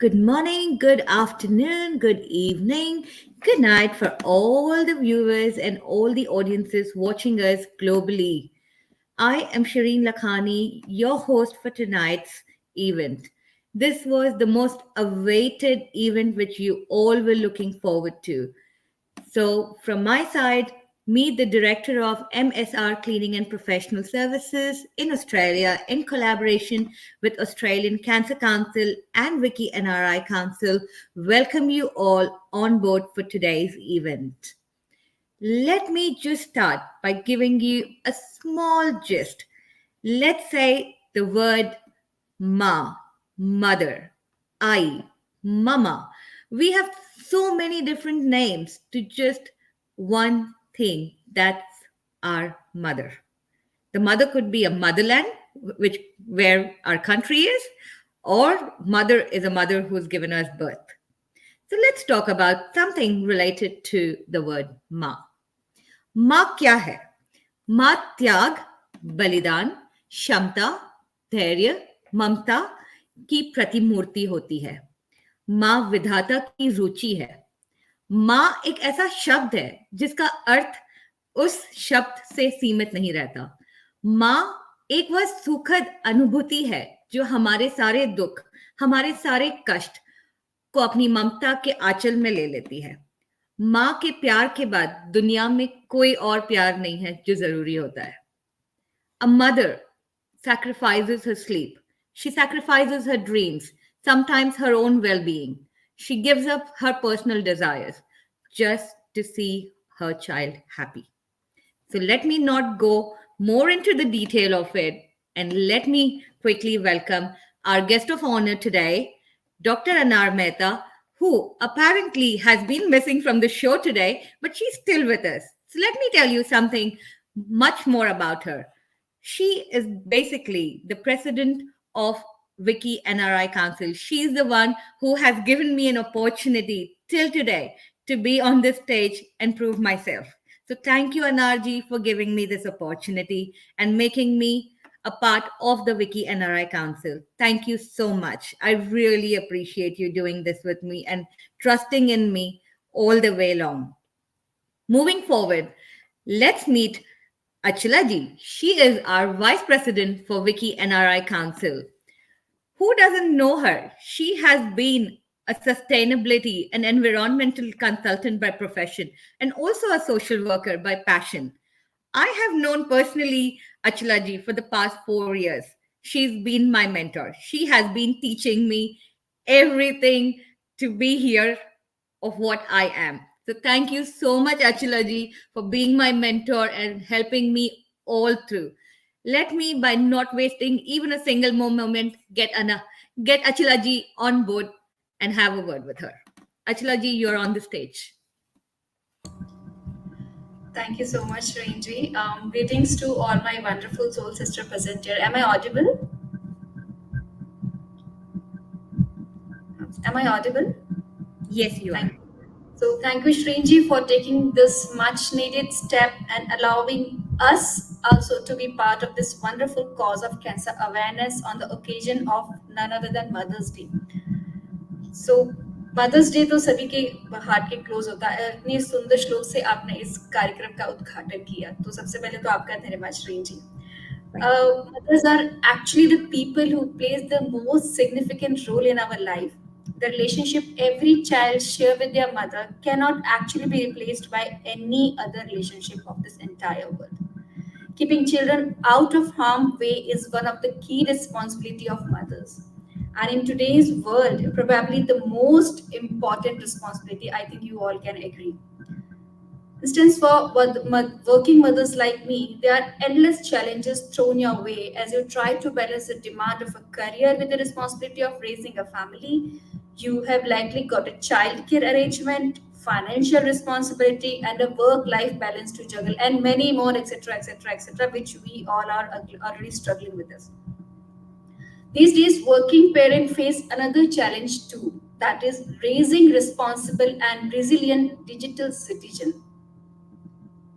good morning, good afternoon, good evening, good night for all the viewers and all the audiences watching us globally. I am Shireen Lakhani, your host for tonight's event. This was the most awaited event which you all were looking forward to. So, from my side, meet the Director of MSR Cleaning and Professional Services in Australia in collaboration with Australian Cancer Council and WICCI NRI Council. Welcome you all on board for today's event. Let me just start by giving you a small gist. Let's say the word ma, mother, I, mama. We have so many different names to just one thing, that's our mother. The mother could be a motherland, which where our country is, or mother is a mother who's given us birth. So let's talk about something related to the word ma. माँ क्या है? माँ त्याग, बलिदान, क्षमता, धैर्य, ममता की प्रतिमूर्ति होती है. माँ विधाता की रुचि है. माँ एक ऐसा शब्द है जिसका अर्थ उस शब्द से सीमित नहीं रहता. माँ एक वह सुखद अनुभूति है जो हमारे सारे दुख, हमारे सारे कष्ट को अपनी ममता के आंचल में ले लेती है. माँ के प्यार के बाद दुनिया में कोई और प्यार नहीं है जो जरूरी होता है. A mother sacrifices her sleep. She sacrifices her dreams, sometimes her own well-being. She gives up her personal desires just to see her child happy. So let me not go more into the detail of it, and let me quickly welcome our guest of honor today, Dr. Anar Mehta, who apparently has been missing from the show today, but she's still with us. So let me tell you something much more about her. She is basically the president of WICCI NRI Council. She's the one who has given me an opportunity till today to be on this stage and prove myself. So thank you, Anarji, for giving me this opportunity and making me a part of the WICCI NRI Council. Thank you so much. I really appreciate you doing this with me and trusting in me all the way along. Moving forward, let's meet Achila ji. She is our Vice President for WICCI NRI Council. Who doesn't know her? She has been a sustainability and environmental consultant by profession and also a social worker by passion. I have known personally Achila ji for the past 4 years. She's been my mentor. She has been teaching me everything to be here of what I am. So thank you so much, Achila ji, for being my mentor and helping me all through. Let me, by not wasting even a single moment, get Achila ji on board and have a word with her. Achila ji, you're on the stage. Thank you so much, Ranji. Greetings to all my wonderful soul sister present here. Am I audible? Am I audible? Yes, you are. So thank you, Shrinji, for taking this much needed step and allowing us also to be part of this wonderful cause of cancer awareness on the occasion of none other than Mother's Day. So Mother's Day तो सभी के heart के close होता है. इतने सुंदर श्लोक से आपने इस कार्यक्रम का उद्घाटन किया, तो सबसे पहले तो आपका धन्यवाद श्रीन जी. Mothers are actually the people who plays the most significant role in our life. The relationship every child share with their mother cannot actually be replaced by any other relationship of this entire world. Keeping children out of harm's way is one of the key responsibility of mothers. And in today's world, probably the most important responsibility, I think you all can agree. Instance for working mothers like me, there are endless challenges thrown your way as you try to balance the demand of a career with the responsibility of raising a family. You have likely got a childcare arrangement, financial responsibility, and a work-life balance to juggle, and many more, etc., etc., etc., which we all are already struggling with this. These days, working parents face another challenge too, that is raising responsible and resilient digital citizen.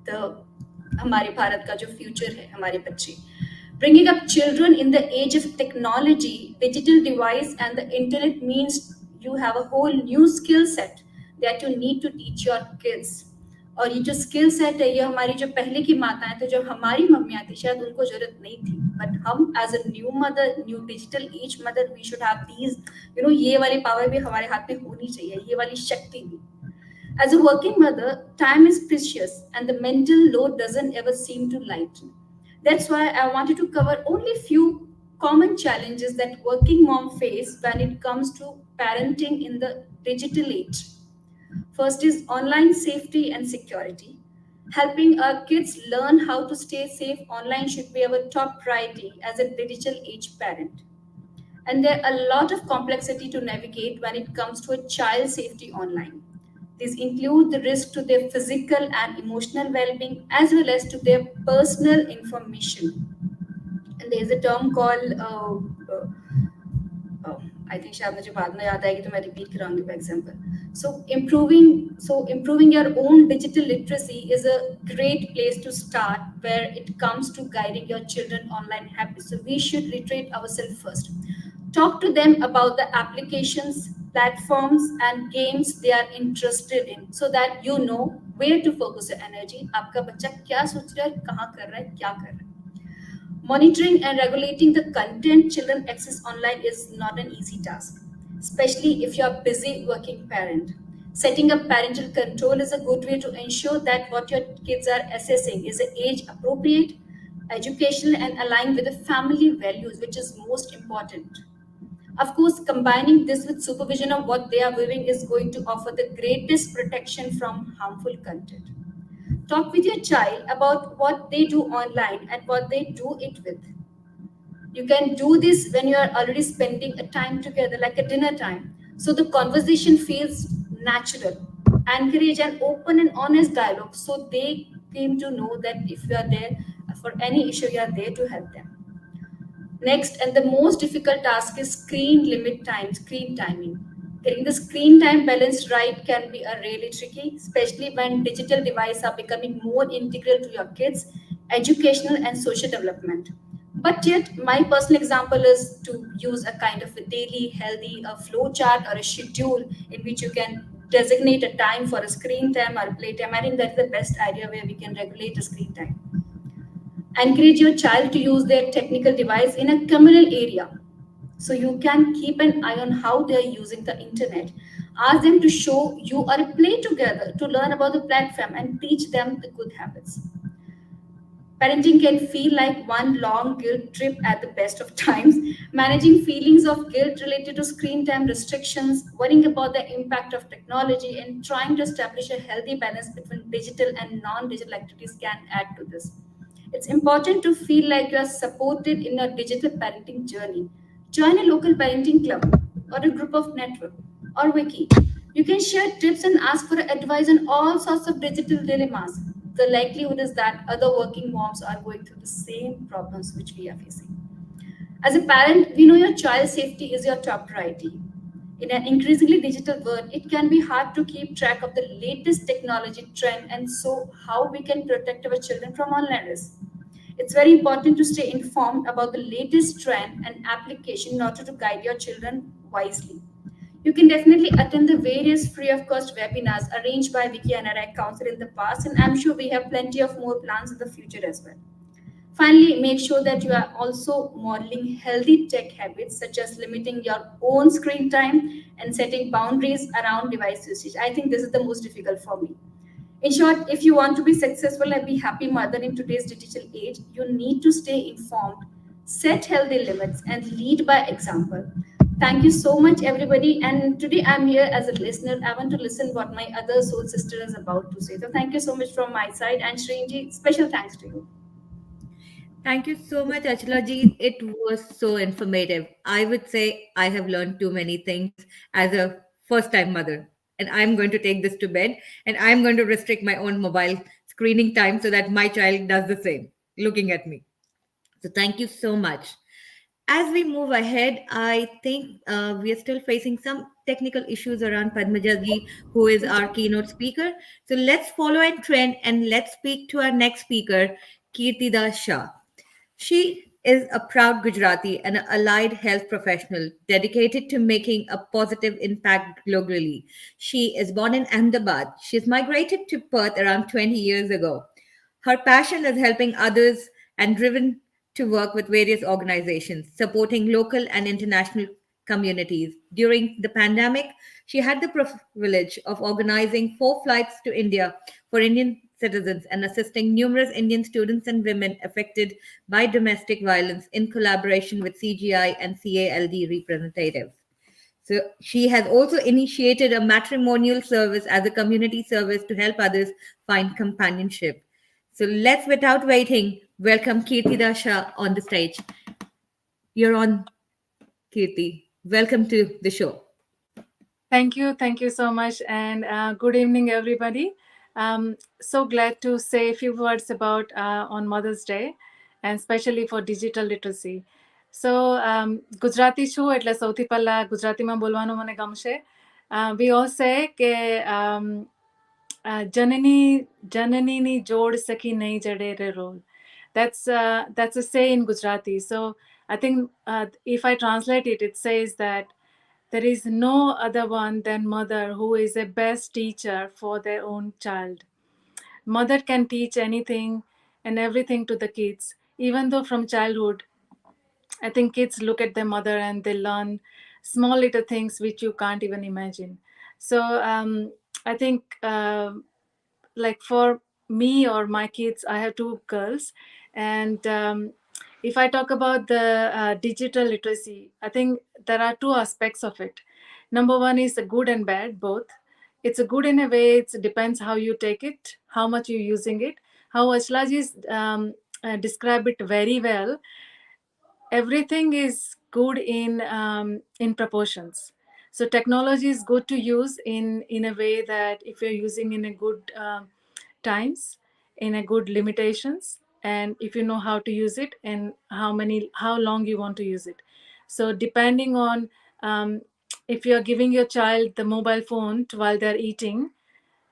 हमारे भारत का जो future है, हमारे बच्चे. Bringing up children in the age of technology, digital device, and the internet means you have a whole new skill set that you need to teach your kids. और ये जो skill set है ये हमारी जो पहले की माताएं थे, जो हमारी मम्मियाँ थी, शायद उनको जरूरत नहीं थी, बट हम as a new mother, new digital age mother, we should have these, ये वाली पावर भी हमारे हाथ में होनी चाहिए, ये वाली शक्ति भी. As a working mother, time is precious and the mental load doesn't ever seem to lighten. That's why I wanted to cover only few common challenges that working mom face when it comes to parenting in the digital age. First is online safety and security. Helping our kids learn how to stay safe online should be our top priority as a digital age parent. And there are a lot of complexity to navigate when it comes to a child safety online. These include the risk to their physical and emotional well-being as well as to their personal information. And there is a term called I think शायद मुझे बाद में याद आएगी तो मैं repeat कराऊंगी for example. So improving your own digital literacy is a great place to start where it comes to guiding your children online habits. So we should literate ourselves first. Talk to them about the applications, platforms and games they are interested in so that you know where to focus your energy. आपका बच्चा क्या सोच रहा है, कहाँ कर रहा है, क्या कर रहा है. Monitoring and regulating the content children access online is not an easy task, especially if you are a busy working parent. Setting up parental control is a good way to ensure that what your kids are accessing is age appropriate, educational, and aligned with the family values, which is most important. Of course, combining this with supervision of what they are viewing is going to offer the greatest protection from harmful content. Talk with your child about what they do online and what they do it with. You can do this when you are already spending a time together, like a dinner time. So the conversation feels natural. Encourage an open and honest dialogue so they came to know that if you are there for any issue, you are there to help them. Next, and the most difficult task is screen timing. Getting the screen time balance right can be a really tricky, especially when digital devices are becoming more integral to your kids' educational and social development. But yet, my personal example is to use a kind of a daily healthy flow chart or a schedule in which you can designate a time for a screen time or a playtime. I think that's the best idea where we can regulate the screen time. Encourage your child to use their technical device in a communal area so you can keep an eye on how they are using the internet. Ask them to show you or play together to learn about the platform and teach them the good habits. Parenting can feel like one long guilt trip at the best of times. Managing feelings of guilt related to screen time restrictions, worrying about the impact of technology, and trying to establish a healthy balance between digital and non digital activities can add to this. It's important to feel like you are supported in your digital parenting journey. Join a local parenting club or a group of network or wiki. You can share tips and ask for advice on all sorts of digital dilemmas. The likelihood is that other working moms are going through the same problems which we are facing. As a parent, we know your child's safety is your top priority. In an increasingly digital world, it can be hard to keep track of the latest technology trend and so how we can protect our children from online risk. It's very important to stay informed about the latest trend and application in order to guide your children wisely. You can definitely attend the various free of cost webinars arranged by WICCI and NRI Council in the past, and I'm sure we have plenty of more plans in the future as well. Finally, make sure that you are also modeling healthy tech habits such as limiting your own screen time and setting boundaries around device usage. I think this is the most difficult for me. In short, if you want to be successful and be happy mother in today's digital age, you need to stay informed, set healthy limits, and lead by example. Thank you so much, everybody. And today I'm here as a listener. I want to listen what my other soul sister is about to say. So thank you so much from my side. And Shrinji, special thanks to you. Thank you so much, Achla ji. It was so informative. I would say I have learned too many things as a first time mother. And I'm going to take this to bed and I'm going to restrict my own mobile screening time so that my child does the same, looking at me. So thank you so much. As we move ahead, I think we are still facing some technical issues around Padmaja ji, who is our keynote speaker. So let's follow a trend and let's speak to our next speaker, Kirti Das Shah. She is a proud Gujarati and an allied health professional dedicated to making a positive impact globally. She is born in Ahmedabad. She has migrated to Perth around 20 years ago. Her passion is helping others and driven to work with various organizations, supporting local and international communities. During the pandemic, she had the privilege of organizing 4 flights to India for Indian citizens and assisting numerous Indian students and women affected by domestic violence in collaboration with CGI and CALD representatives. So she has also initiated a matrimonial service as a community service to help others find companionship. So let's, without waiting, welcome Kirti Dasha on the stage. You're on, Kirti. Welcome to the show. Thank you so much, and good evening, everybody. So glad to say a few words about on Mother's Day, and especially for digital literacy. So Gujarati છું એટલે સૌથી પહેલા ગુજરાતીમાં બોલવાનું મને ગમશે. We all say કે જનની જનનીની જોડ સખી નહીં જડે રે role. That's a say in Gujarati. So I think if I translate it, it says that there is no other one than mother who is a best teacher for their own child. Mother can teach anything and everything to the kids, even though from childhood, I think kids look at their mother and they learn small little things which you can't even imagine. So I think like for me or my kids, I have 2 girls, and if I talk about the digital literacy, I think there are 2 aspects of it. Number one is a good and bad, both. It's a good in a way. It depends how you take it, how much you're using it. How Ashlaji describe it very well. Everything is good in proportions. So technology is good to use in a way that if you're using in a good times, in a good limitations, and if you know how to use it and how long you want to use it. So depending on if you're giving your child the mobile phone while they're eating,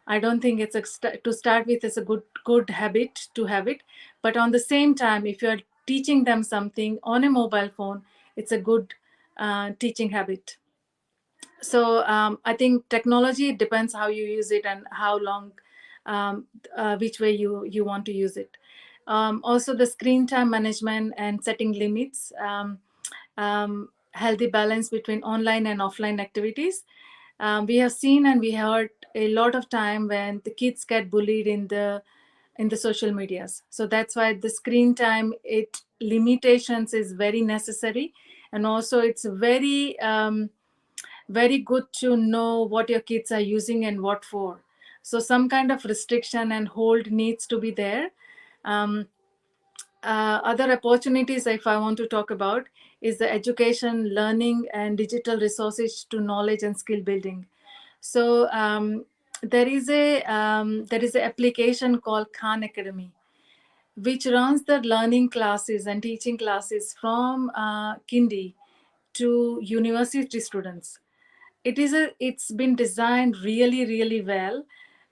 I don't think it's to start with. It's a good habit to have it, but on the same time, if you're teaching them something on a mobile phone, it's a good teaching habit. So I think technology depends how you use it and how long, which way you want to use it. Also, the screen time management and setting limits, healthy balance between online and offline activities. We have seen and we heard a lot of time when the kids get bullied in the social medias. So that's why the screen time it limitations is very necessary, and also it's very good to know what your kids are using and what for. So some kind of restriction and hold needs to be there. Other opportunities, if I want to talk about, is the education, learning, and digital resources to knowledge and skill building. So there is a application called Khan Academy, which runs the learning classes and teaching classes from kindy to university students. It's been designed really well.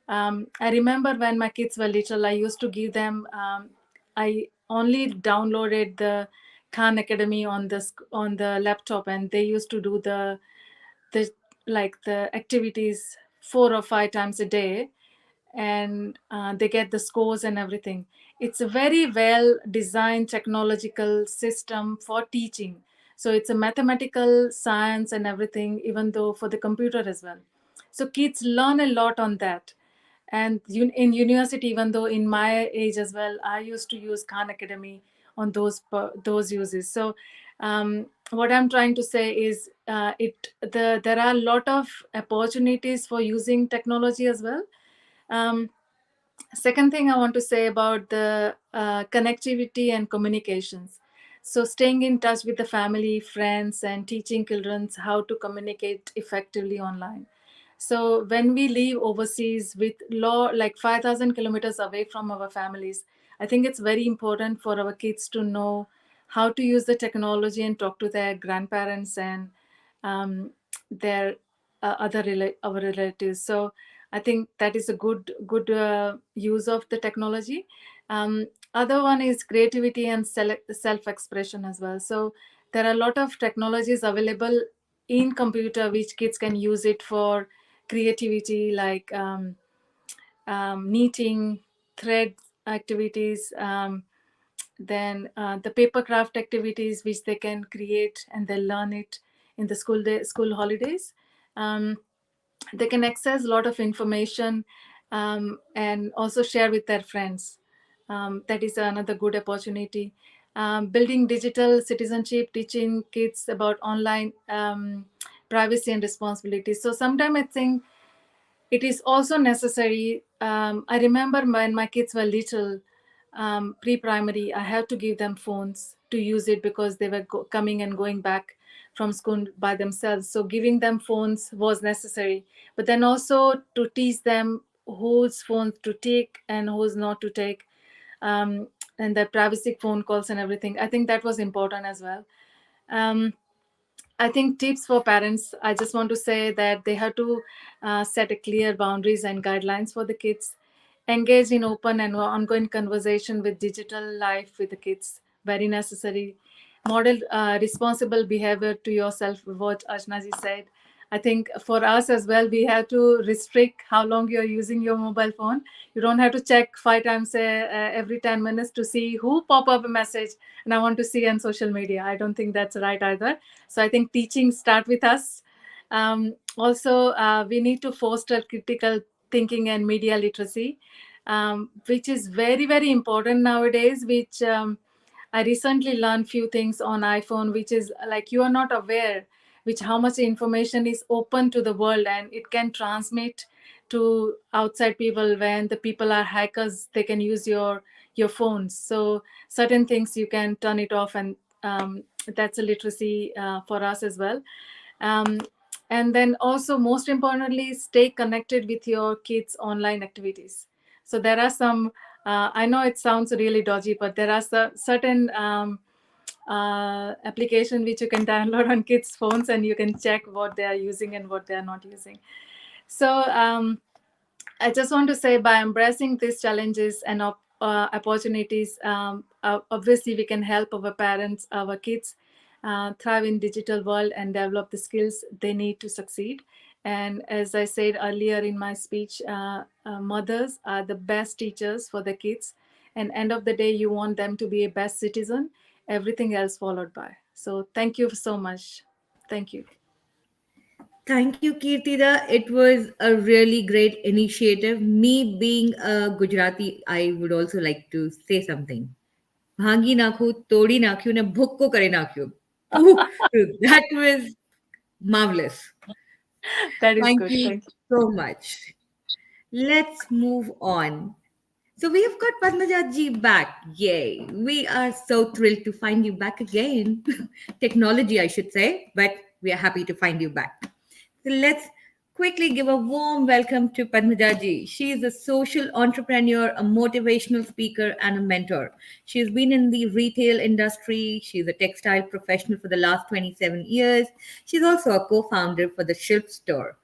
I remember when my kids were little, I used to give them I only downloaded the Khan Academy on the laptop, and they used to do the the activities 4 or 5 times a day, and they get the scores and everything. It's a very well designed technological system for teaching. So it's a mathematical science and everything, even though for the computer as well. So kids learn a lot on that. And in university, even though in my age as well, I used to use Khan Academy on those uses. So what I'm trying to say is there are a lot of opportunities for using technology as well. Second thing I want to say about the connectivity and communications. So staying in touch with the family, friends, and teaching children how to communicate effectively online. So when we live overseas with like 5,000 kilometers away from our families, I think it's very important for our kids to know how to use the technology and talk to their grandparents and their our relatives. So I think that is a good use of the technology. Other one is creativity and self-expression as well. So there are a lot of technologies available in computer which kids can use it for creativity, like knitting, thread activities, then the paper craft activities which they can create and they learn it in the school holidays. Um, they can access a lot of information, and also share with their friends. That is another good opportunity. Building digital citizenship, teaching kids about online privacy and responsibility. So sometimes I think it is also necessary. I remember when my kids were little, pre-primary, I had to give them phones to use it because they were coming and going back from school by themselves. So giving them phones was necessary. But then also to teach them whose phones to take and whose not to take, um, and the privacy phone calls and everything. I think that was important as well. Um, I think tips for parents, I just want to say that they have to set a clear boundaries and guidelines for the kids, engage in open and ongoing conversation with digital life with the kids, very necessary. Model responsible behavior to yourself, what Ashnaji said. I think for us as well, we have to restrict how long you're using your mobile phone. You don't have to check 5 times every 10 minutes to see who pop up a message and I want to see on social media. I don't think that's right either. So I think teaching start with us. Also, we need to foster critical thinking and media literacy, which is very, very important nowadays, which I recently learned few things on iPhone, which is like you are not aware which how much information is open to the world and it can transmit to outside people. When the people are hackers, they can use your phones. So certain things you can turn it off, and that's a literacy for us as well. um, and then also most importantly, stay connected with your kids online activities. So there are some, I know it sounds really dodgy, but there are certain application which you can download on kids phones and you can check what they are using and what they are not using. So I just want to say, by embracing these challenges and opportunities, obviously we can help our parents, our kids thrive in digital world and develop the skills they need to succeed. And as I said earlier in my speech, mothers are the best teachers for the kids. And end of the day, you want them to be a best citizen, everything else followed by. So thank you so much. Thank you. Thank you, Kirtida. It was a really great initiative. Me being a Gujarati, I would also like to say something. Bhangi nakhu, todi nakhu, ne bhukko kare nakhu. Ooh, that was marvelous. That is Thank good. you Thank you. so much. Let's move on. So we have got Padmajaji back. Yay. We are so thrilled to find you back again. Technology, I should say, but we are happy to find you back. So let's quickly give a warm welcome to Padmajaji. She is a social entrepreneur, a motivational speaker, and a mentor. She's been in the retail industry. She's a textile professional for the last 27 years. She's also a co founder for the Shilp store.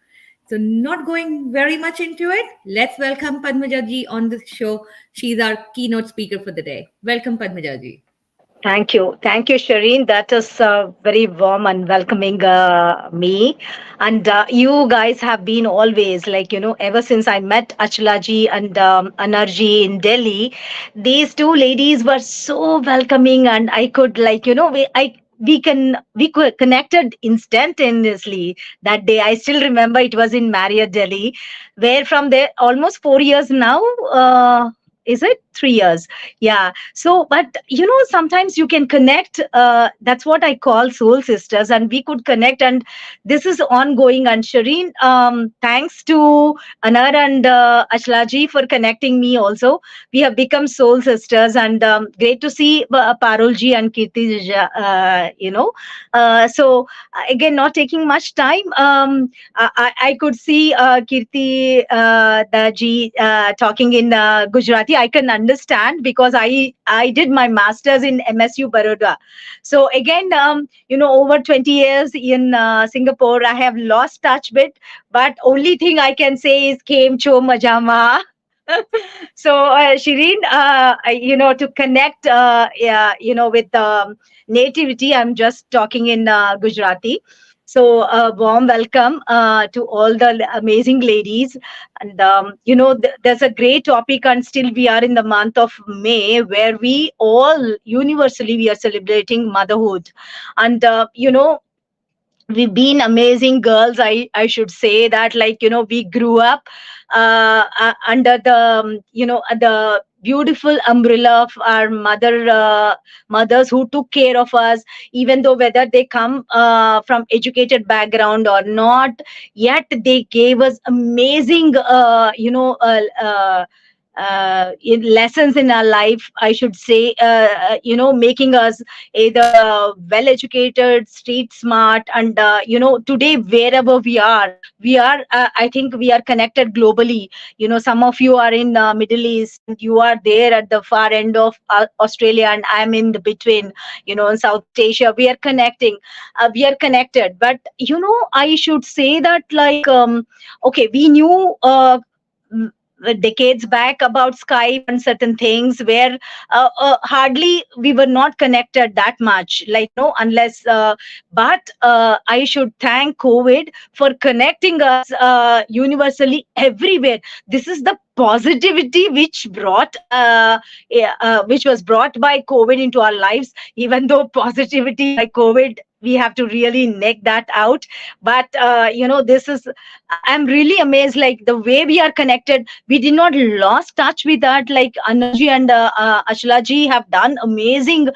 So, not going very much into it, let's welcome Padmajaji on the show. She's our keynote speaker for the day. Welcome, Padmajaji. Thank you. Thank you, Shireen. That is very warm and welcoming me. And you guys have been always, like, ever since I met Achalaji and Anarji in Delhi, these two ladies were so welcoming. And I could, like, we could connected instantaneously that day. I still remember it was in Marriott, Delhi, where from there almost 4 years now. Is it 3 years? Yeah. So, but sometimes you can connect. That's what I call soul sisters, and we could connect. And this is ongoing. And Shireen, thanks to Anar and Ashlaji for connecting me also. We have become soul sisters, and great to see Parulji and Kirti. So again, not taking much time. I could see Kirti Daji talking in Gujarati. I can understand because I did my masters in MSU Baroda. So again, over 20 years in Singapore, I have lost touch with. But only thing I can say is "Kem cho majama." So, Shireen, to connect, yeah, with nativity, I'm just talking in Gujarati. So, warm welcome to all the amazing ladies. And, there's a great topic, and still we are in the month of May, where we all universally we are celebrating motherhood. And, we've been amazing girls. I should say that, like, we grew up under the the beautiful umbrella of our mothers who took care of us, even though whether they come from educated background or not, yet they gave us amazing lessons in our life, I should say, making us either well educated, street smart, and today wherever we are, I think we are connected globally. Some of you are in Middle East, and you are there at the far end of Australia, and I'm in the between, in South Asia. We are connected, but I should say that, like, okay, we knew decades back about Skype and certain things where hardly we were not connected that much, like, unless, but I should thank COVID for connecting us universally everywhere. This is the positivity which was brought by COVID into our lives. Even though positivity by COVID, we have to really neck that out. But this is, I'm really amazed, like, the way we are connected. We did not lost touch with that. Like, Anuji and Ashla ji have done amazing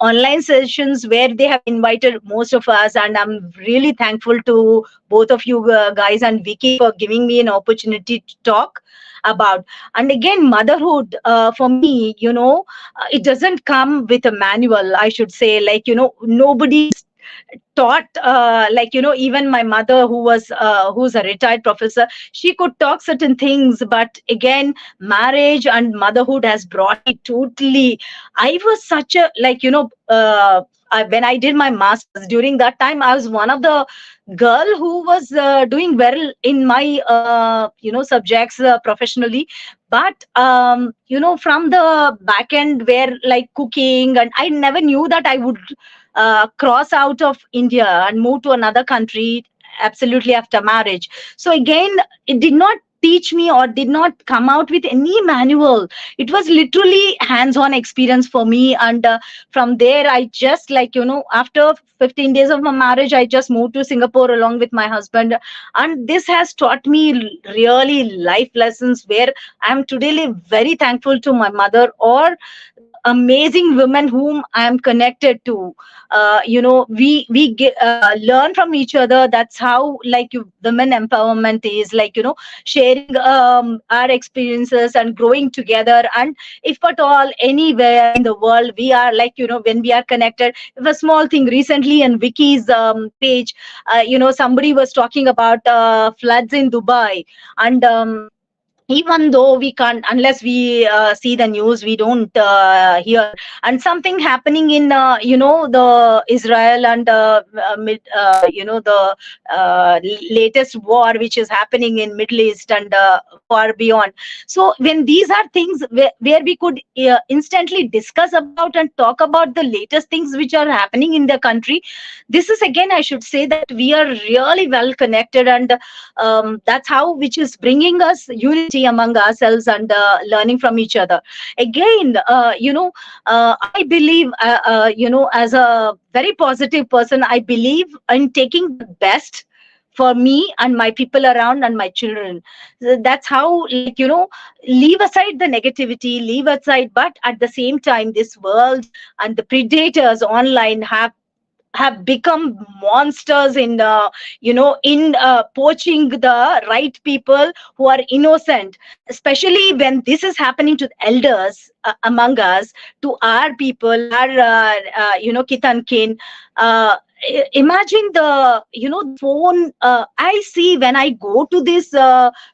online sessions where they have invited most of us, and I'm really thankful to both of you guys and Vicky for giving me an opportunity to talk about. And again, motherhood, for me, it doesn't come with a manual, I should say. Like, nobody taught, like, even my mother, who's a retired professor, she could talk certain things. But again, marriage and motherhood has brought me totally. I was such a, like, when I did my masters, during that time I was one of the girl who was doing well in my subjects professionally. But from the back end, where, like, cooking, and I never knew that I would cross out of India and move to another country absolutely after marriage. So again, it did not teach me or did not come out with any manual. It was literally hands-on experience for me. And from there, I just, like, after 15 days of my marriage, I just moved to Singapore along with my husband. And this has taught me really life lessons, where I'm today very thankful to my mother, or amazing women whom I am connected to. We learn from each other. That's how, like, women empowerment is, like, sharing our experiences and growing together. And if at all anywhere in the world we are, like, when we are connected, if a small thing recently in Vicky's page, somebody was talking about floods in Dubai. And even though we can't, unless we see the news, we don't hear. And something happening in the Israel and the latest war which is happening in Middle East and far beyond. So when these are things where we could instantly discuss about and talk about the latest things which are happening in the country, this is, again, I should say that we are really well connected. And that's how, which is bringing us unity among ourselves, and learning from each other. Again, I believe, as a very positive person, I believe in taking the best for me and my people around and my children. That's how, like, leave aside the negativity, leave aside. But at the same time, this world and the predators online have become monsters in poaching the right people who are innocent, especially when this is happening to the elders among us, to our people, our kith and kin. Imagine the phone I see when I go to these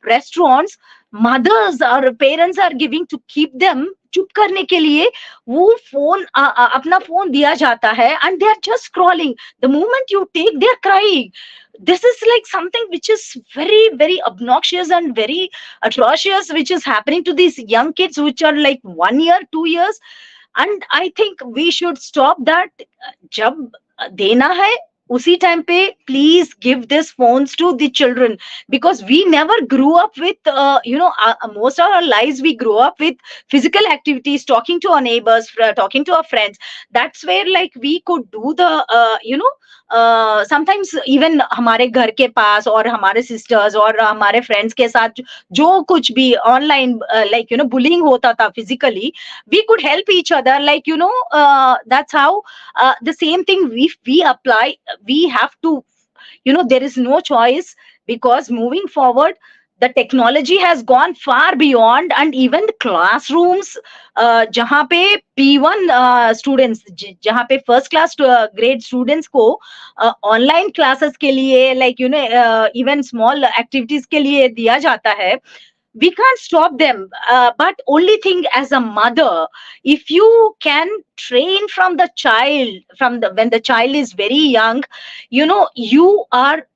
restaurants. Mothers or parents are giving to keep them चुप करने के लिए वो phone अपना phone दिया जाता है, and they are just scrolling. The moment you take, they are crying. This is like something which is very very obnoxious and very atrocious, which is happening to these young kids which are like 1 year 2 years. And I think we should stop that. जब देना है उसी time पे please give this phones to the children, because we never grew up with most of our lives we grew up with physical activities, talking to our neighbors, talking to our friends. That's where like we could do the sometimes even हमारे घर के पास और हमारे sisters और हमारे friends के साथ जो कुछ भी online like bullying होता था physically, we could help each other, like that's how the same thing we apply. We have to, there is no choice, because moving forward the technology has gone far beyond. And even the classrooms जहाँ पे P1 students, जहाँ पे first class grade students को online classes के लिए like even small activities के लिए दिया जाता है, we can't stop them. But only thing, as a mother, if you can train from the child, from the when the child is very young, you are,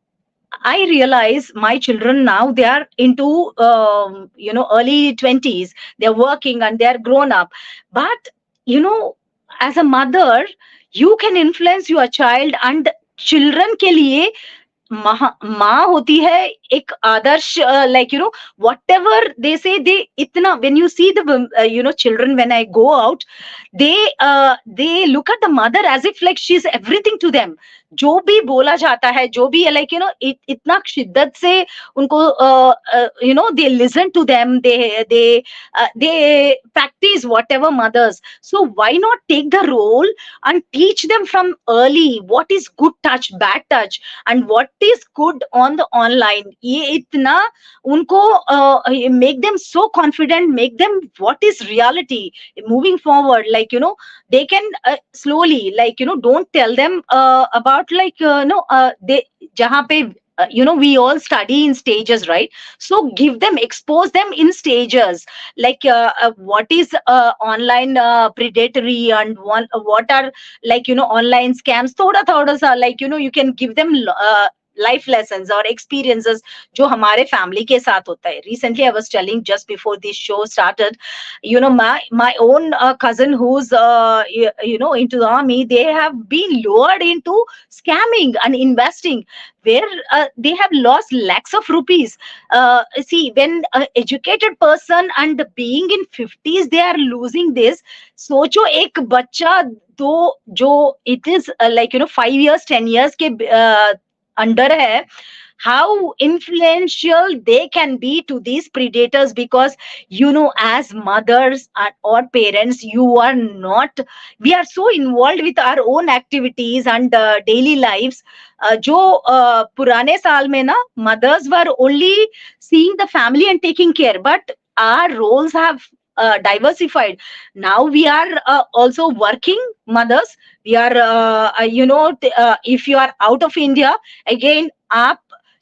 I realize my children now, they are into early 20s, they're working and they're grown up. But as a mother, you can influence your child. And children के लिए माँ होती है एक आदर्श, like whatever they say, they itna, when you see the children, when I go out, they look at the mother as if like she's everything to them. जो भी बोला जाता है, जो भी like इतना शिद्दत से उनको they listen to them, they practice whatever mothers. So why not take the role and teach them from early what is good touch, bad touch, and what is good on the online. ये इतना उनको make them so confident, make them what is reality moving forward. Like they can slowly, like don't tell them about like they जहाँ पे we all study in stages, right? So give them, expose them in stages, like what is online predatory, and what are like online scams. थोड़ा सा like you can give them life lessons or experiences जो हमारे family के साथ होता है. Recently I was telling, just before this show started, my own cousin who's into the army, they have been lured into scamming and investing, where they have lost lakhs of rupees. See, when an educated person and being in 50s, they are losing this. सोचो एक बच्चा तो जो it is like 5 years 10 years के under hai, how influential they can be to these predators. Because as mothers or parents, you are not, we are so involved with our own activities and daily lives. जो पुराने साल में ना, mothers were only seeing the family and taking care, but our roles have diversified. Now we are also working mothers. We are if you are out of India, again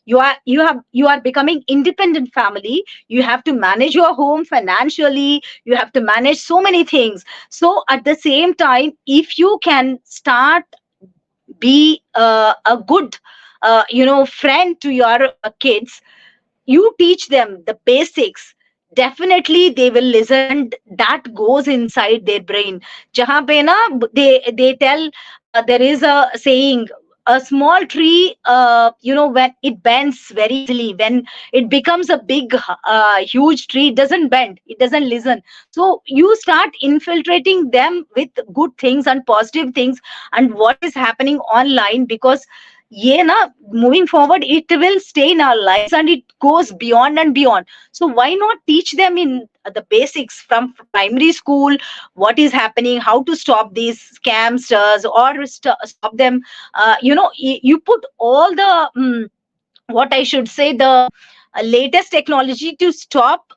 you are becoming independent family. You have to manage your home financially, you have to manage so many things. So at the same time, if you can start be a good friend to your kids, you teach them the basics, definitely they will listen, and that goes inside their brain. Jahan pe na, they tell, there is a saying, a small tree when it bends very easily, when it becomes a big huge tree, it doesn't bend, it doesn't listen. So you start infiltrating them with good things and positive things and what is happening online, because ये ना, moving forward it will stay in our lives and it goes beyond and beyond. So why not teach them in the basics from primary school, what is happening, how to stop these scamsters, or stop them. You put all the what I should say, the latest technology to stop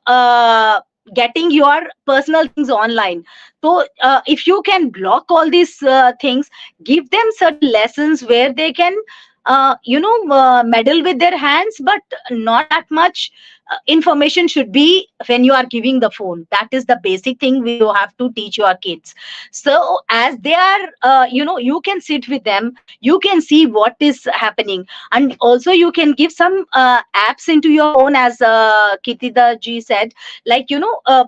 getting your personal things online. So if you can block all these things, give them certain lessons where they can meddle with their hands, but not that much information should be when you are giving the phone. That is the basic thing we you have to teach your kids. So as they are, you can sit with them, you can see what is happening, and also you can give some apps into your phone, as Kitida ji said, like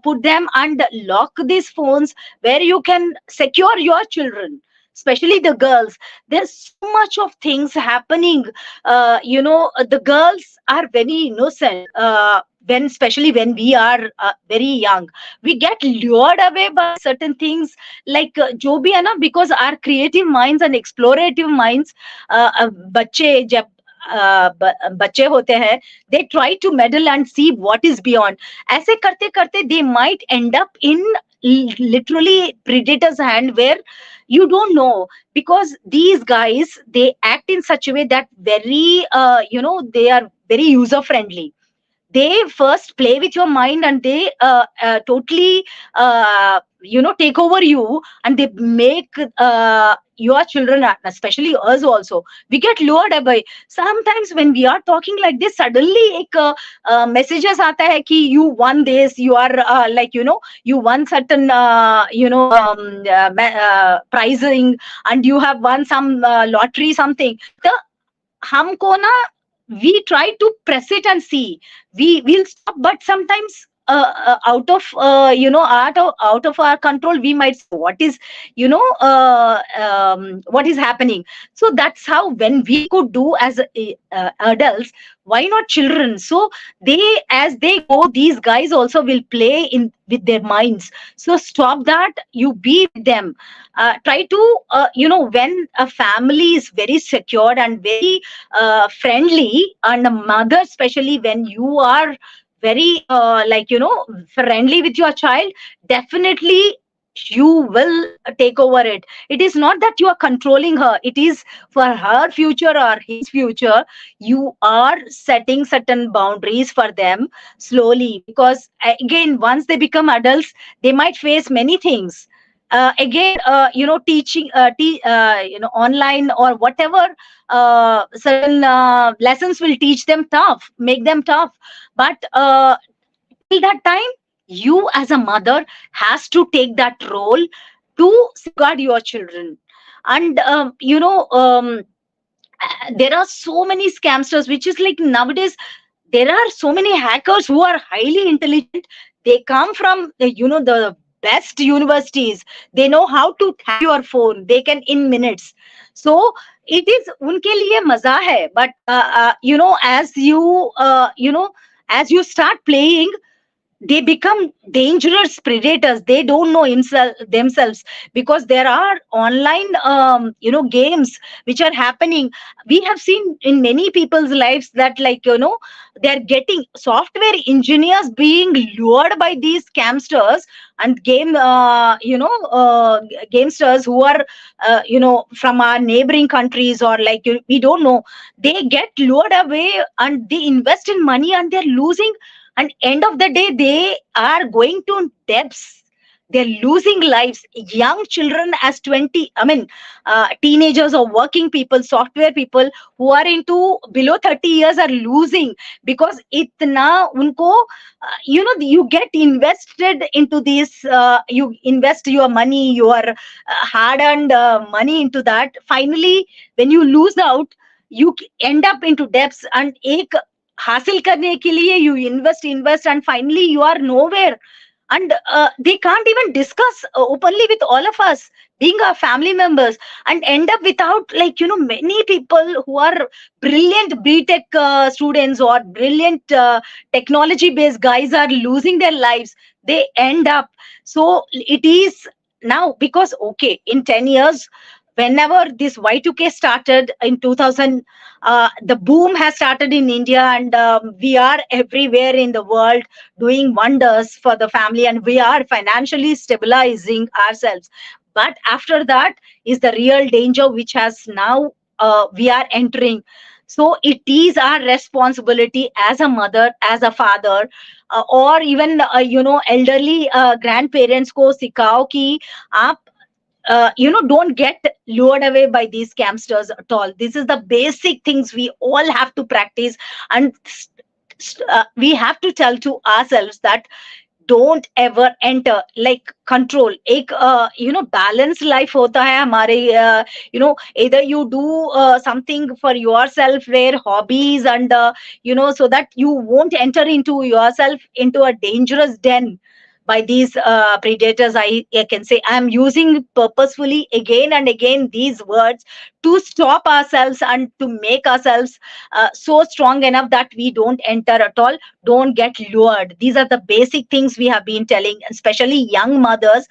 put them and lock these phones where you can secure your children, especially the girls. There's so much of things happening. The girls are very innocent, when especially when we are very young, we get lured away by certain things, like jo bhi hai na, because our creative minds and explorative minds, बच्चे जब बच्चे होते हैं, they try to meddle and see what is beyond. ऐसे करते करते they might end up in literally predator's hand, where you don't know, because these guys, they act in such a way that very they are very user friendly. They first play with your mind, and they totally take over you, and they make your children, especially us also, we get lured away. Sometimes when we are talking like this, suddenly ek messages aata hai ki you won this, you are you won certain pricing, and you have won some lottery something. So हमको ना, we try to press it and see, we will stop, but sometimes out of our control, we might say what is what is happening. So that's how, when we could do as adults, why not children? So they, as they go, these guys also will play in with their minds. So stop that, you be with them. Try to when a family is very secured and very friendly, and a mother, especially when you are very friendly with your child, definitely you will take over it. It is not that you are controlling her, it is for her future or his future. You are setting certain boundaries for them slowly, because again, once they become adults, they might face many things. Again, teaching online or whatever, certain lessons will teach them tough, make them tough, but till that time, you as a mother has to take that role to safeguard your children. And there are so many scamsters, which is like nowadays there are so many hackers who are highly intelligent. They come from the best universities. They know how to hack your phone, they can in minutes. So it is unke liye maza hai, but as you start playing, they become dangerous predators. They don't know themselves, because there are online games which are happening. We have seen in many people's lives that, they're getting software engineers being lured by these scamsters and gamesters who are from our neighboring countries, or we don't know. They get lured away and they invest in money, and they're losing, and end of the day they are going to debts. They're losing lives. Young children as 20, teenagers or working people, software people who are into below 30 years are losing, because itna unko, you get invested into this, you invest your money, your hard earned money into that. Finally, when you lose out, you end up into debts, and ek हासिल करने के लिए you invest, and finally you are nowhere. And they can't even discuss openly with all of us being our family members, and end up without many people who are brilliant BTech students or brilliant technology based guys are losing their lives. They end up. So it is now, because okay, in 10 years, whenever this Y2K started in 2000, the boom has started in India, and we are everywhere in the world doing wonders for the family, and we are financially stabilizing ourselves. But after that is the real danger, which has now we are entering. So it is our responsibility as a mother, as a father, or even elderly grandparents को सिखाओ कि आप don't get lured away by these scamsters at all. This is the basic things we all have to practice, and we have to tell to ourselves that don't ever enter, like control एक balanced life होता है हमारे either you do something for yourself, where hobbies, and so that you won't enter into yourself into a dangerous den by these predators. I can say I'm using purposefully again and again these words to stop ourselves and to make ourselves so strong enough that we don't enter at all, don't get lured. These are the basic things we have been telling, especially young mothers.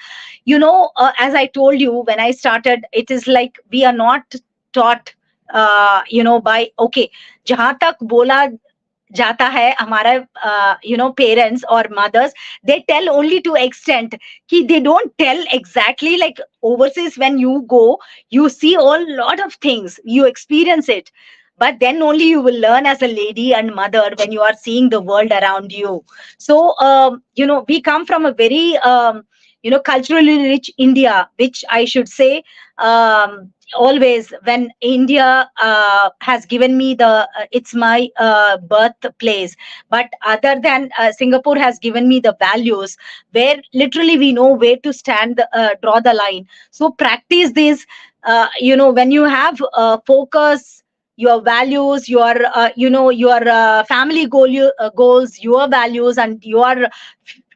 As I told you when I started, it is like we are not taught by okay, jahan tak bola जाता है हमारा parents or mothers, they tell only to extent कि they don't tell exactly. Like overseas, when you go, you see a lot of things, you experience it, but then only you will learn as a lady and mother when you are seeing the world around you. So we come from a very culturally rich India, which I should say, always when India has given me the it's my birthplace, but other than Singapore has given me the values, where literally we know where to stand, draw the line. So practice this. When you have focus, your values, your family goals, your values, and your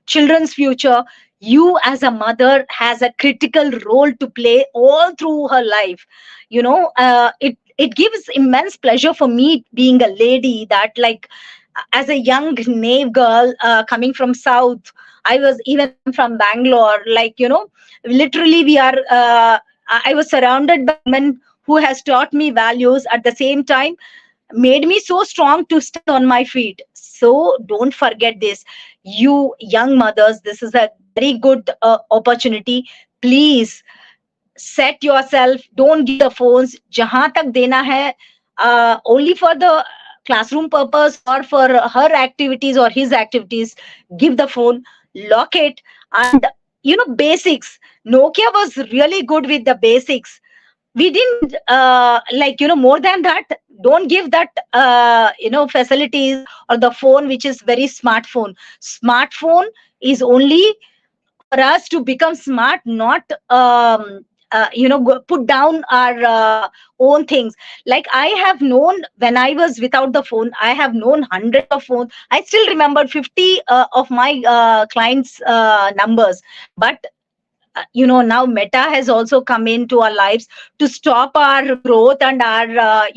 children's future, you as a mother has a critical role to play all through her life. It gives immense pleasure for me being a lady, that like as a young naive girl coming from south, I was even I'm from Bangalore, like literally we are I was surrounded by women who has taught me values, at the same time made me so strong to stand on my feet. So don't forget this, you young mothers. This is a very good opportunity. Please set yourself, don't give the phones jahan tak dena hai, only for the classroom purpose or for her activities or his activities. Give the phone, lock it, and basics. Nokia was really good with the basics. We didn't more than that. Don't give that facilities, or the phone which is very smartphone is only for us to become smart, not put down our own things. Like I have known, when I was without the phone, I have known hundreds of phones. I still remembered 50 of my clients numbers. But now Meta has also come into our lives to stop our growth and our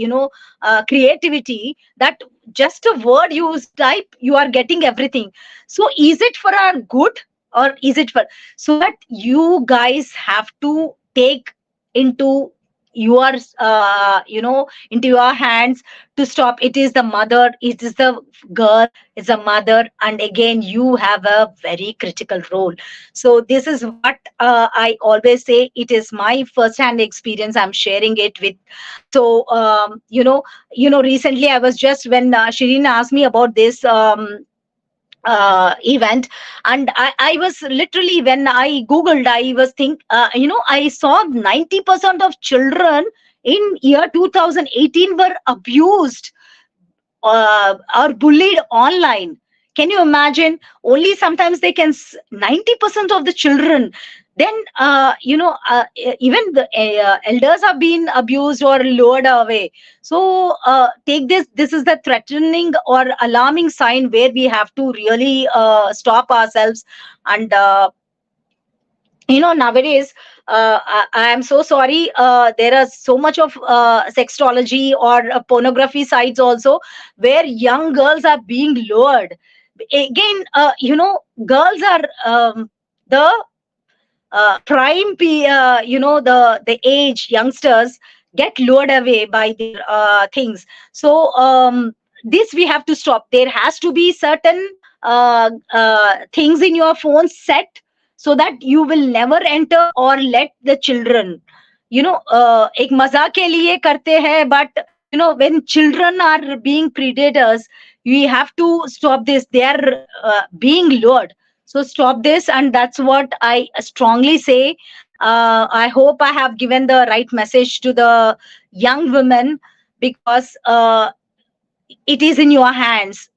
creativity, that just a word you type, you are getting everything. So is it for our good, or is it for, so that you guys have to take into your into your hands to stop. It is the mother, it is the girl, it's a mother, and again you have a very critical role. So this is what I always say, it is my first hand experience, I'm sharing it with. So recently I was just, when Shireen asked me about this event, and I was literally, when I googled, I was I saw 90% of children in year 2018 were abused or bullied online. Can you imagine? Only sometimes they can 90% of the children. Then even the elders have been abused or lured away. So take this, this is the threatening or alarming sign where we have to really stop ourselves. And nowadays I am so sorry, there are so much of sexology or pornography sites also, where young girls are being lured. Again, girls are the prime the age youngsters get lured away by their things. So this we have to stop. There has to be certain things in your phone set, so that you will never enter or let the children, एक मजाक के लिए करते हैं, but when children are being predators, we have to stop this. They are being lured. So stop this, and that's what I strongly say. I hope I have given the right message to the young women, because it is in your hands.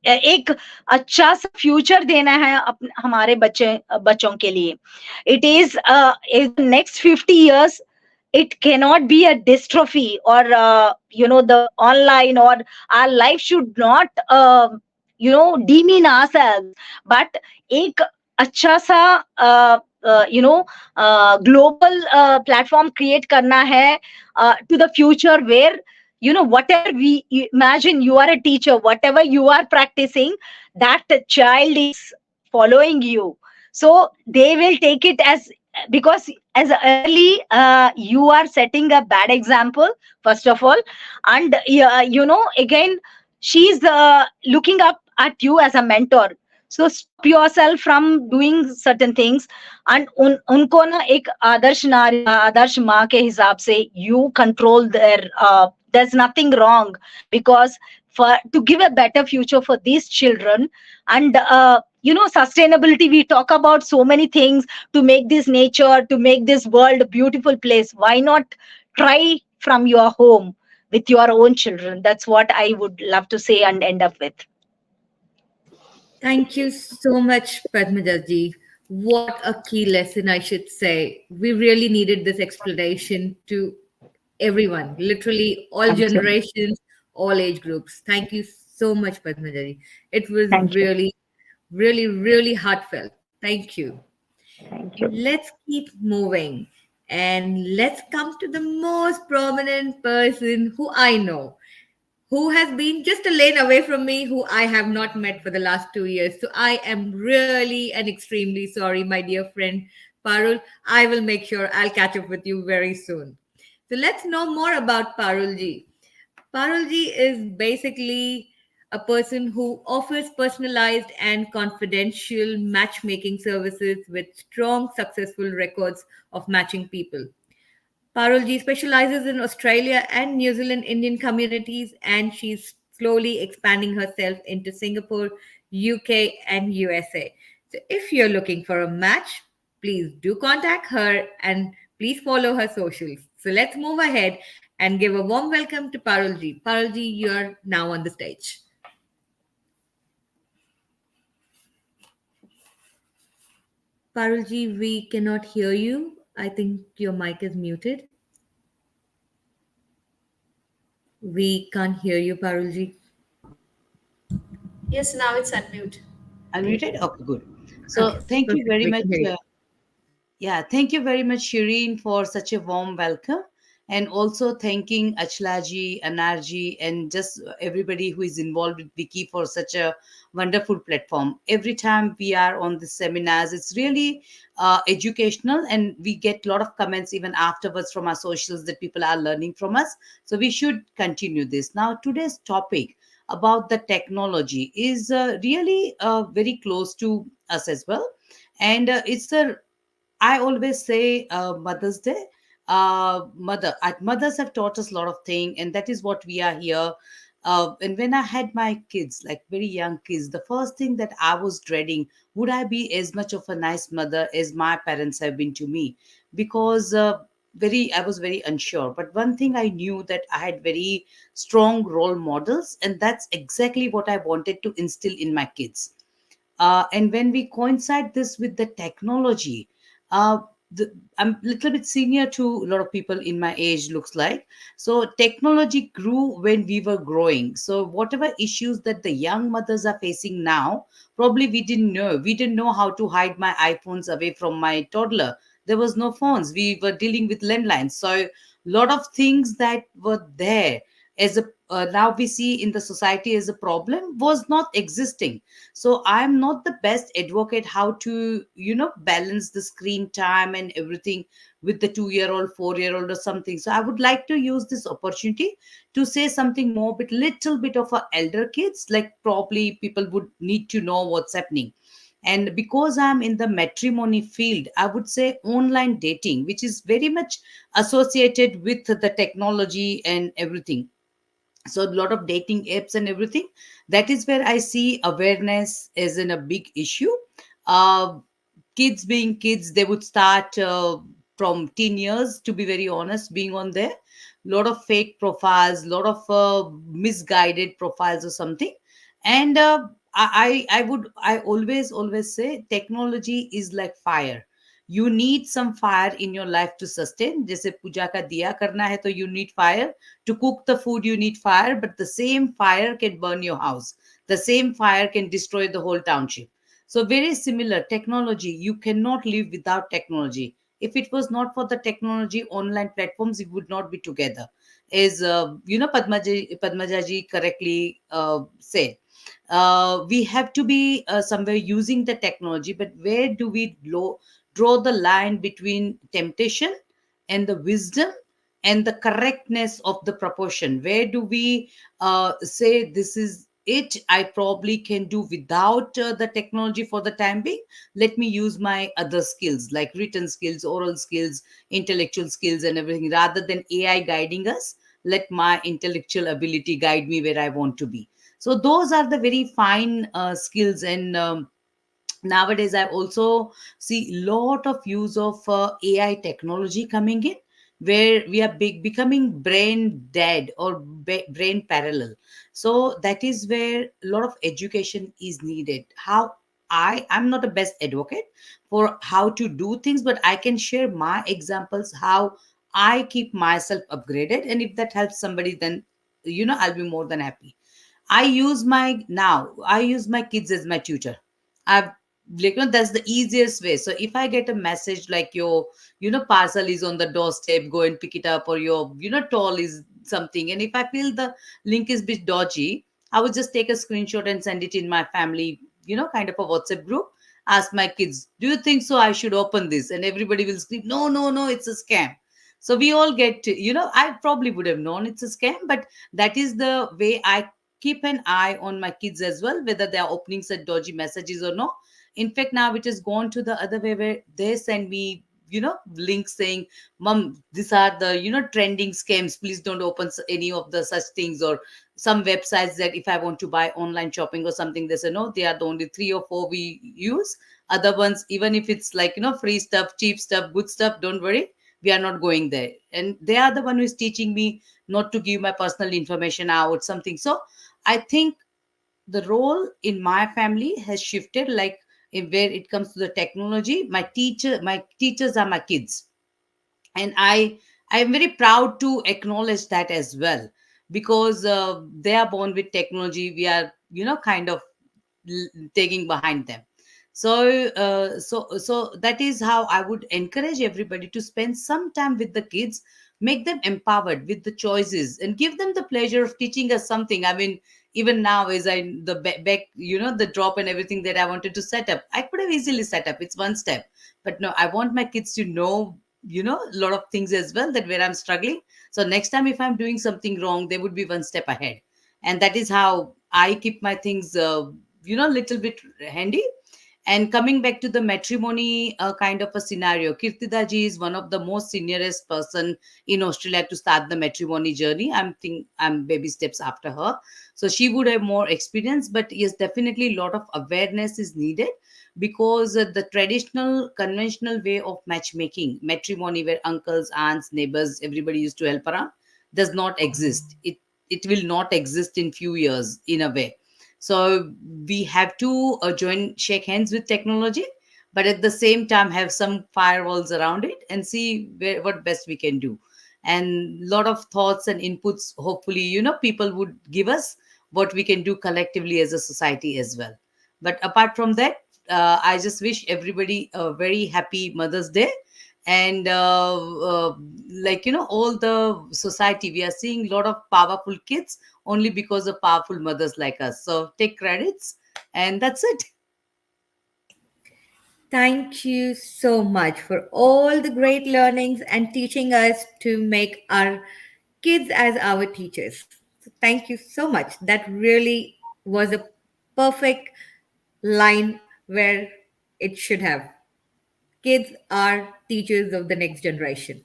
एक अच्छा सा future देना है हमारे बच्चों के लिए. It is in the next 50 years, it cannot be a dystrophy, or the online, or our life should not demean ourselves, but एक अच्छा सा global platform create करना है to the future, where whatever we imagine, you are a teacher, whatever you are practicing, that child is following you. So they will take it as, because as early you are setting a bad example, first of all. And again, she's looking up at you as a mentor. So stop yourself from doing certain things. And उनको ना एक आदर्श नारी, आदर्श माँ के हिसाब से you control their there's nothing wrong, because for to give a better future for these children. And sustainability, we talk about so many things to make this nature, to make this world a beautiful place. Why not try from your home with your own children? That's what I would love to say and end up with. Thank you so much, Padmajaji. What a key lesson, I should say. We really needed this explanation to everyone, literally all Thank you. generations, all age groups. Thank you so much, Padmajaji. It was Thank you. really, really, really heartfelt. Thank you. Thank you. Let's keep moving and let's come to the most prominent person who I know, who has been just a lane away from me, who I have not met for the last 2 years. So I am really and extremely sorry, my dear friend Parul. I will make sure I'll catch up with you very soon. So let's know more about Parulji. Parulji is basically a person who offers personalized and confidential matchmaking services with strong, successful records of matching people. Parulji specializes in Australia and New Zealand Indian communities, and she's slowly expanding herself into Singapore, UK, and USA. So, if you're looking for a match, please do contact her and please follow her socials. So, let's move ahead and give a warm welcome to Parulji. Parulji, you're now on the stage. Parulji, we cannot hear you. I think your mic is muted. We can't hear you, Parulji. Yes, now it's unmute. Unmuted? Okay, good. Okay, So thank you perfect. very We much. can hear you. Yeah, thank you very much, Shireen, for such a warm welcome. And also thanking Achlaji, Anarji, and just everybody who is involved with WICCI for such a wonderful platform. Every time we are on the seminars, it's really educational, and we get a lot of comments even afterwards from our socials that people are learning from us. So we should continue this. Now, today's topic about the technology is really very close to us as well. And it's a I always say Mother's Day. Mothers have taught us a lot of things, and that is what we are here. And when I had my kids, like very young kids, the first thing that I was dreading, would I be as much of a nice mother as my parents have been to me? Because I was very unsure. But one thing I knew, that I had very strong role models, and that's exactly what I wanted to instill in my kids. And when we coincide this with the technology, uh, I'm a little bit senior to a lot of people in my age, looks like. So technology grew when we were growing. So whatever issues that the young mothers are facing now, probably we didn't know. We didn't know how to hide my iPhones away from my toddler. There was no phones. We were dealing with landlines. So a lot of things that were there as a now we see in the society as a problem was not existing. So I'm not the best advocate how to balance the screen time and everything with the 2-year old 4-year old or something. So I would like to use this opportunity to say something more, but little bit of a elder kids, like probably people would need to know what's happening. And because I'm in the matrimony field, I would say online dating, which is very much associated with the technology and everything. So a lot of dating apps and everything, that is where I see awareness as in a big issue. uh, Kids being kids, they would start from teen years, to be very honest, being on there. Lot of fake profiles, lot of misguided profiles or something. And I always say technology is like fire. You need some fire in your life to sustain. जैसे पूजा का दिया करना है तो you need fire to cook the food. You need fire, but the same fire can burn your house. The same fire can destroy the whole township. So very similar technology. You cannot live without technology. If it was not for the technology, online platforms, it would not be together. As Padmaja ji correctly said, we have to be somewhere using the technology, but where do we draw the line between temptation and the wisdom and the correctness of the proportion? Where do we say this is it? I probably can do without the technology for the time being. Let me use my other skills like written skills, oral skills, intellectual skills, and everything. Rather than AI guiding us, let my intellectual ability guide me where I want to be. So those are the very fine skills. And nowadays I also see lot of use of AI technology coming in, where we are becoming brain dead or brain parallel. So that is where a lot of education is needed. How I'm not a best advocate for how to do things, but I can share my examples how I keep myself upgraded, and if that helps somebody, then I'll be more than happy. I use my kids as my tutor. I've that's the easiest way. So if I get a message like your parcel is on the doorstep, go and pick it up, or your toll is something, and if I feel the link is bit dodgy, I would just take a screenshot and send it in my family, kind of a WhatsApp group. Ask my kids, do you think so I should open this? And everybody will scream, no, no, no, it's a scam. So we all get I probably would have known it's a scam, but that is the way I keep an eye on my kids as well, whether they are opening such dodgy messages or no. In fact, now it has gone to the other way, where they send me links saying, mom, these are the trending scams, please don't open any of the such things. Or some websites that if I want to buy online shopping or something, they say no, they are the only three or four we use. Other ones, even if it's like free stuff, cheap stuff, good stuff, don't worry, we are not going there. And they are the one who is teaching me not to give my personal information out, something. So I think the role in my family has shifted, like in where it comes to the technology, my teachers are my kids. And I am very proud to acknowledge that as well, because they are born with technology. We are kind of taking behind them. So that is how I would encourage everybody to spend some time with the kids, make them empowered with the choices, and give them the pleasure of teaching us something. I mean, even now, as I the back the drop and everything that I wanted to set up, I could have easily set up. It's one step. But no, I want my kids to know a lot of things as well, that where I'm struggling. So next time if I'm doing something wrong, they would be one step ahead. And that is how I keep my things little bit handy. And coming back to the matrimony kind of a scenario, Kirtida ji is one of the most seniorest person in Australia to start the matrimony journey. I'm baby steps after her, so she would have more experience. But yes, definitely a lot of awareness is needed, because the traditional conventional way of matchmaking, matrimony, where uncles, aunts, neighbors, everybody used to help around, does not exist. It will not exist in few years in a way. So we have to shake hands with technology, but at the same time have some firewalls around it and see what best we can do. And lot of thoughts and inputs, hopefully people would give us what we can do collectively as a society as well. But apart from that, I just wish everybody a very happy Mother's Day. And all the society, we are seeing a lot of powerful kids only because of powerful mothers like us. So take credits, and that's it. Thank you so much for all the great learnings and teaching us to make our kids as our teachers. So thank you so much. That really was a perfect line where it should have. Kids are teachers of the next generation.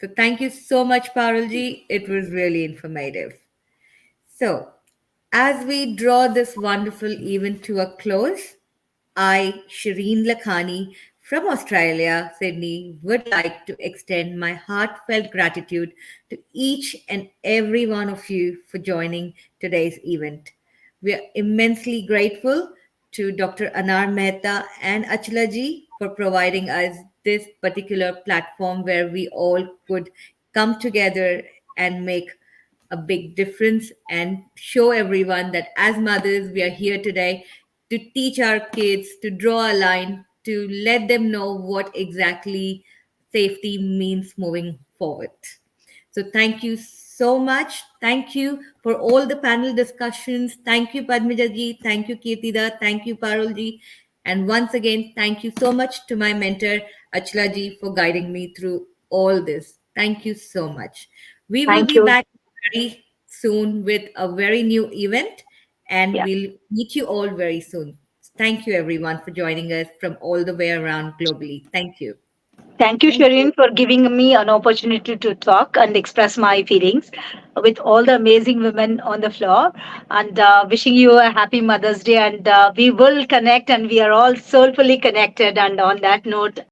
So thank you so much, Parulji. It was really informative. So, as we draw this wonderful event to a close, I, Shireen Lakhani, from Australia, Sydney, would like to extend my heartfelt gratitude to each and every one of you for joining today's event. We are immensely grateful to Dr. Anar Mehta and Achalaji for providing us this particular platform where we all could come together and make a big difference and show everyone that as mothers, we are here today to teach our kids, to draw a line, to let them know what exactly safety means moving forward. So thank you so much. Thank you for all the panel discussions. Thank you, Padmajaji. Thank you, Kirtida. Thank you, Parulji. And once again, thank you so much to my mentor, Achalaji, for guiding me through all this. Thank you so much. We will Thank be you. back very soon with a very new event, and Yeah. we'll meet you all very soon. Thank you, everyone, for joining us from all the way around globally. Thank you. Thank you, Thank you. Shireen, for giving me an opportunity to talk and express my feelings with all the amazing women on the floor. And wishing you a happy Mother's Day. And we will connect, and we are all soulfully connected. And on that note,